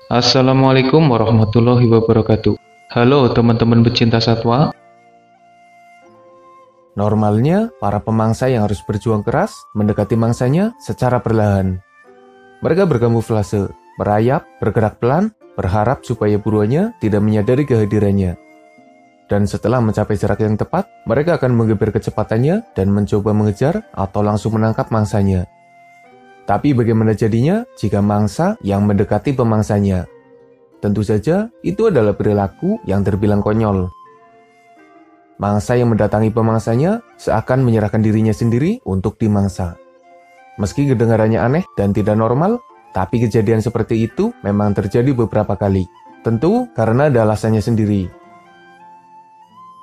Assalamualaikum warahmatullahi wabarakatuh. Halo teman-teman pecinta satwa. Normalnya, para pemangsa yang harus berjuang keras mendekati mangsanya secara perlahan. Mereka berkamuflase, merayap, bergerak pelan, berharap supaya buruannya tidak menyadari kehadirannya. Dan setelah mencapai jarak yang tepat, mereka akan menggeber kecepatannya dan mencoba mengejar atau langsung menangkap mangsanya. Tapi bagaimana jadinya jika mangsa yang mendekati pemangsanya? Tentu saja, itu adalah perilaku yang terbilang konyol. Mangsa yang mendatangi pemangsanya seakan menyerahkan dirinya sendiri untuk dimangsa. Meski kedengarannya aneh dan tidak normal, tapi kejadian seperti itu memang terjadi beberapa kali. Tentu karena ada alasannya sendiri.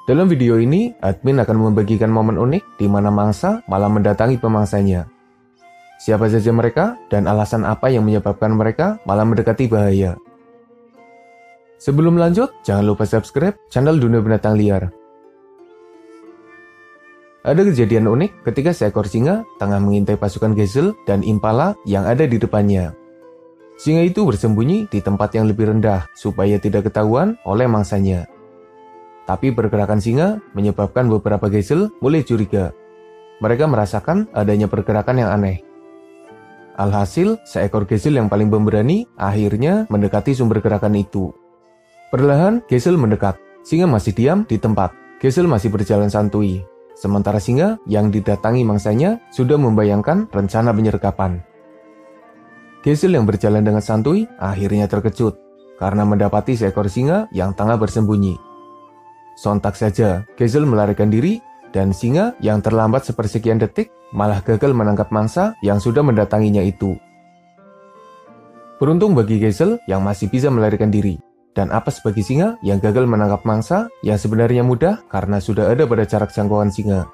Dalam video ini, admin akan membagikan momen unik di mana mangsa malah mendatangi pemangsanya. Siapa saja mereka dan alasan apa yang menyebabkan mereka malah mendekati bahaya. Sebelum lanjut, jangan lupa subscribe channel Dunia Binatang Liar. Ada kejadian unik ketika seekor singa tengah mengintai pasukan gazelle dan impala yang ada di depannya. Singa itu bersembunyi di tempat yang lebih rendah supaya tidak ketahuan oleh mangsanya. Tapi pergerakan singa menyebabkan beberapa gazelle mulai curiga. Mereka merasakan adanya pergerakan yang aneh. Alhasil, seekor gazelle yang paling pemberani akhirnya mendekati sumber gerakan itu. Perlahan, gazelle mendekat. Singa masih diam di tempat. Gazelle masih berjalan santuy. Sementara singa yang didatangi mangsanya sudah membayangkan rencana penyergapan. Gazelle yang berjalan dengan santuy akhirnya terkejut karena mendapati seekor singa yang tengah bersembunyi. Sontak saja, gazelle melarikan diri dan singa yang terlambat sepersekian detik malah gagal menangkap mangsa yang sudah mendatanginya itu. Beruntung bagi gazelle yang masih bisa melarikan diri, dan apes bagi singa yang gagal menangkap mangsa yang sebenarnya mudah karena sudah ada pada jarak jangkauan singa.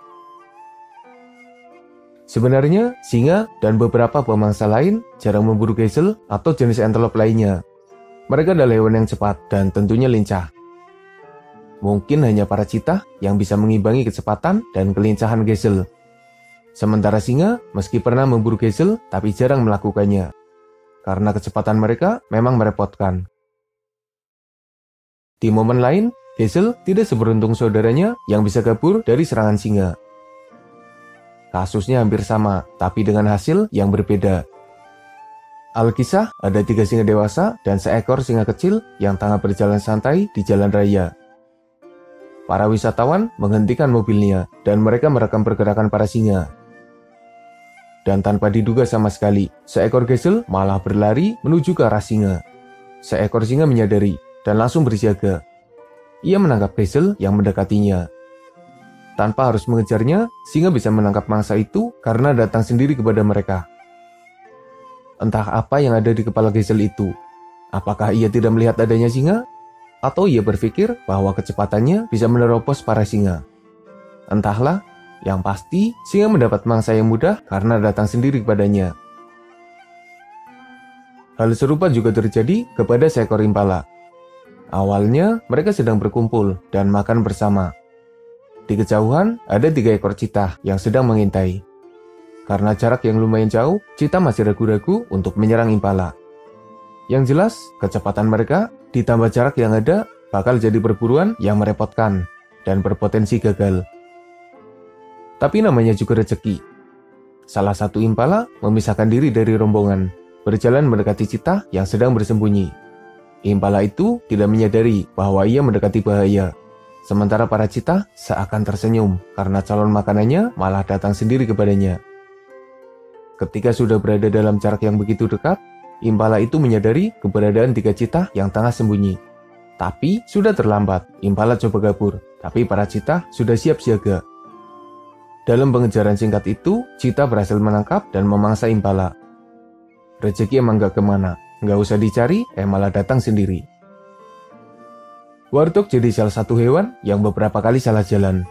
Sebenarnya, singa dan beberapa pemangsa lain jarang memburu gazelle atau jenis antelope lainnya. Mereka adalah hewan yang cepat dan tentunya lincah. Mungkin hanya para cheetah yang bisa mengimbangi kecepatan dan kelincahan gazelle. Sementara singa meski pernah memburu gazelle tapi jarang melakukannya. Karena kecepatan mereka memang merepotkan. Di momen lain, gazelle tidak seberuntung saudaranya yang bisa kabur dari serangan singa. Kasusnya hampir sama, tapi dengan hasil yang berbeda. Alkisah, ada 3 singa dewasa dan seekor singa kecil yang tengah berjalan santai di jalan raya. Para wisatawan menghentikan mobilnya dan mereka merekam pergerakan para singa. Dan tanpa diduga sama sekali, seekor gazelle malah berlari menuju ke arah singa. Seekor singa menyadari dan langsung bersiaga. Ia menangkap gazelle yang mendekatinya. Tanpa harus mengejarnya, singa bisa menangkap mangsa itu karena datang sendiri kepada mereka. Entah apa yang ada di kepala gazelle itu. Apakah ia tidak melihat adanya singa? Atau ia berpikir bahwa kecepatannya bisa menerobos para singa. Entahlah, yang pasti singa mendapat mangsa yang mudah karena datang sendiri kepadanya. Hal serupa juga terjadi kepada seekor impala. Awalnya mereka sedang berkumpul dan makan bersama. Di kejauhan ada 3 ekor cheetah yang sedang mengintai. Karena jarak yang lumayan jauh, cheetah masih ragu-ragu untuk menyerang impala. Yang jelas, kecepatan mereka ditambah jarak yang ada bakal jadi perburuan yang merepotkan dan berpotensi gagal. Tapi namanya juga rezeki. Salah satu impala memisahkan diri dari rombongan, berjalan mendekati cheetah yang sedang bersembunyi. Impala itu tidak menyadari bahwa ia mendekati bahaya. Sementara para cheetah seakan tersenyum karena calon makanannya malah datang sendiri kepadanya. Ketika sudah berada dalam jarak yang begitu dekat, impala itu menyadari keberadaan 3 cheetah yang tengah sembunyi. Tapi sudah terlambat, impala coba kabur, tapi para cheetah sudah siap siaga. Dalam pengejaran singkat itu, cheetah berhasil menangkap dan memangsa impala. Rezeki emang gak kemana, gak usah dicari, malah datang sendiri. Warthog jadi salah satu hewan yang beberapa kali salah jalan.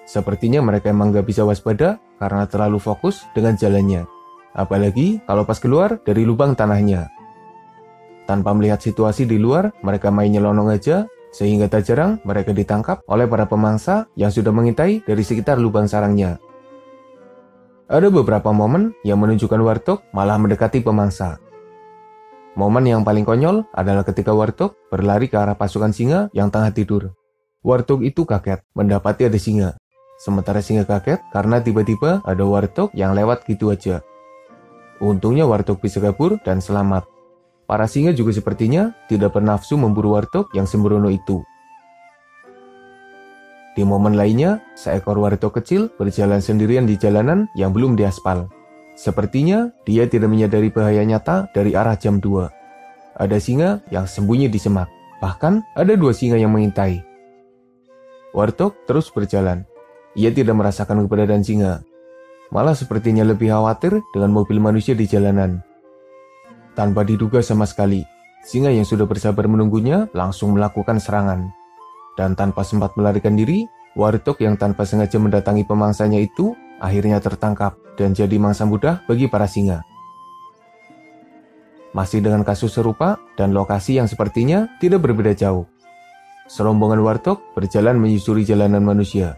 Sepertinya mereka emang gak bisa waspada karena terlalu fokus dengan jalannya. Apalagi kalau pas keluar dari lubang tanahnya. Tanpa melihat situasi di luar, mereka main nyelonong aja, sehingga tak jarang mereka ditangkap oleh para pemangsa yang sudah mengintai dari sekitar lubang sarangnya. Ada beberapa momen yang menunjukkan warthog malah mendekati pemangsa. Momen yang paling konyol adalah ketika warthog berlari ke arah pasukan singa yang tengah tidur. Warthog itu kaget mendapati ada singa. Sementara singa kaget karena tiba-tiba ada warthog yang lewat gitu aja. Untungnya warthog bisa kabur dan selamat. Para singa juga sepertinya tidak bernafsu memburu warthog yang sembrono itu. Di momen lainnya, seekor warthog kecil berjalan sendirian di jalanan yang belum diaspal. Sepertinya dia tidak menyadari bahaya nyata dari arah jam 2. Ada singa yang sembunyi di semak. Bahkan ada 2 singa yang mengintai. Warthog terus berjalan. Ia tidak merasakan keberadaan singa. Malah sepertinya lebih khawatir dengan mobil manusia di jalanan. Tanpa diduga sama sekali, singa yang sudah bersabar menunggunya langsung melakukan serangan. Dan tanpa sempat melarikan diri, warthog yang tanpa sengaja mendatangi pemangsanya itu akhirnya tertangkap dan jadi mangsa mudah bagi para singa. Masih dengan kasus serupa dan lokasi yang sepertinya tidak berbeda jauh. Serombongan warthog berjalan menyusuri jalanan manusia.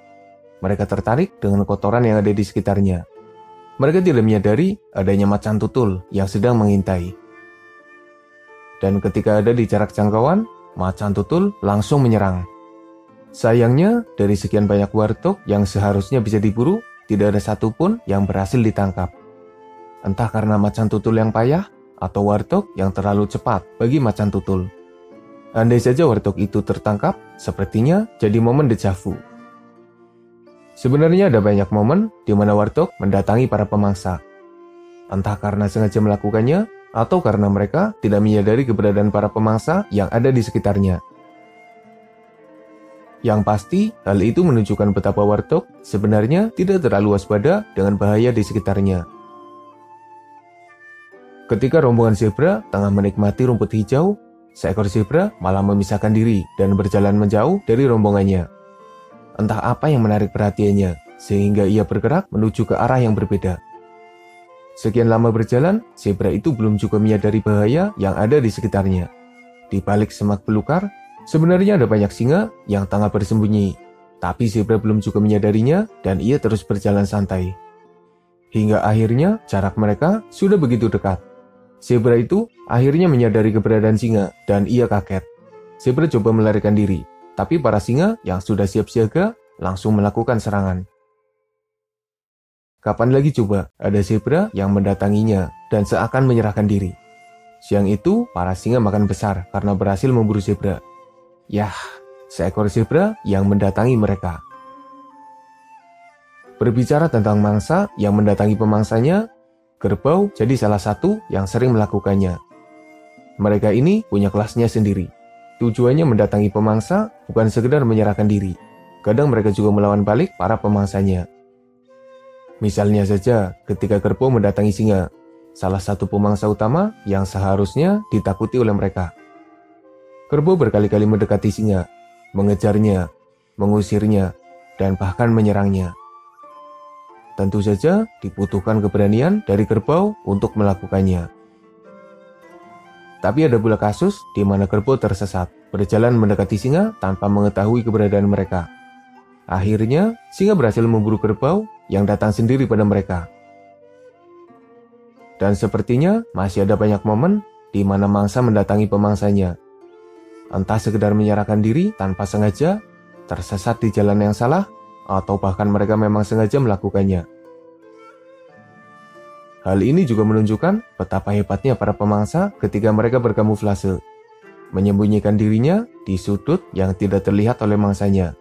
Mereka tertarik dengan kotoran yang ada di sekitarnya. Mereka tidak menyadari adanya macan tutul yang sedang mengintai. Dan ketika ada di jarak jangkauan, macan tutul langsung menyerang. Sayangnya, dari sekian banyak warthog yang seharusnya bisa diburu, tidak ada satupun yang berhasil ditangkap. Entah karena macan tutul yang payah, atau warthog yang terlalu cepat bagi macan tutul. Andai saja warthog itu tertangkap, sepertinya jadi momen deja vu. Sebenarnya ada banyak momen di mana warthog mendatangi para pemangsa. Entah karena sengaja melakukannya, atau karena mereka tidak menyadari keberadaan para pemangsa yang ada di sekitarnya. Yang pasti, hal itu menunjukkan betapa warthog sebenarnya tidak terlalu waspada dengan bahaya di sekitarnya. Ketika rombongan zebra tengah menikmati rumput hijau, seekor zebra malah memisahkan diri dan berjalan menjauh dari rombongannya. Entah apa yang menarik perhatiannya, sehingga ia bergerak menuju ke arah yang berbeda. Sekian lama berjalan, zebra itu belum juga menyadari bahaya yang ada di sekitarnya. Di balik semak belukar, sebenarnya ada banyak singa yang tengah bersembunyi, tapi zebra belum juga menyadarinya dan ia terus berjalan santai. Hingga akhirnya jarak mereka sudah begitu dekat. Zebra itu akhirnya menyadari keberadaan singa dan ia kaget. Zebra coba melarikan diri, tapi para singa yang sudah siap siaga langsung melakukan serangan. Kapan lagi coba ada zebra yang mendatanginya dan seakan menyerahkan diri. Siang itu, para singa makan besar karena berhasil memburu zebra. Yah, seekor zebra yang mendatangi mereka. Berbicara tentang mangsa yang mendatangi pemangsanya, kerbau jadi salah satu yang sering melakukannya. Mereka ini punya kelasnya sendiri. Tujuannya mendatangi pemangsa bukan sekedar menyerahkan diri. Kadang mereka juga melawan balik para pemangsanya. Misalnya saja ketika kerbau mendatangi singa, salah satu pemangsa utama yang seharusnya ditakuti oleh mereka. Kerbau berkali-kali mendekati singa, mengejarnya, mengusirnya, dan bahkan menyerangnya. Tentu saja dibutuhkan keberanian dari kerbau untuk melakukannya. Tapi ada pula kasus di mana kerbau tersesat, berjalan mendekati singa tanpa mengetahui keberadaan mereka. Akhirnya, singa berhasil memburu kerbau yang datang sendiri pada mereka. Dan sepertinya masih ada banyak momen di mana mangsa mendatangi pemangsanya. Entah sekedar menyerahkan diri tanpa sengaja, tersesat di jalan yang salah, atau bahkan mereka memang sengaja melakukannya. Hal ini juga menunjukkan betapa hebatnya para pemangsa ketika mereka berkamuflase, menyembunyikan dirinya di sudut yang tidak terlihat oleh mangsanya.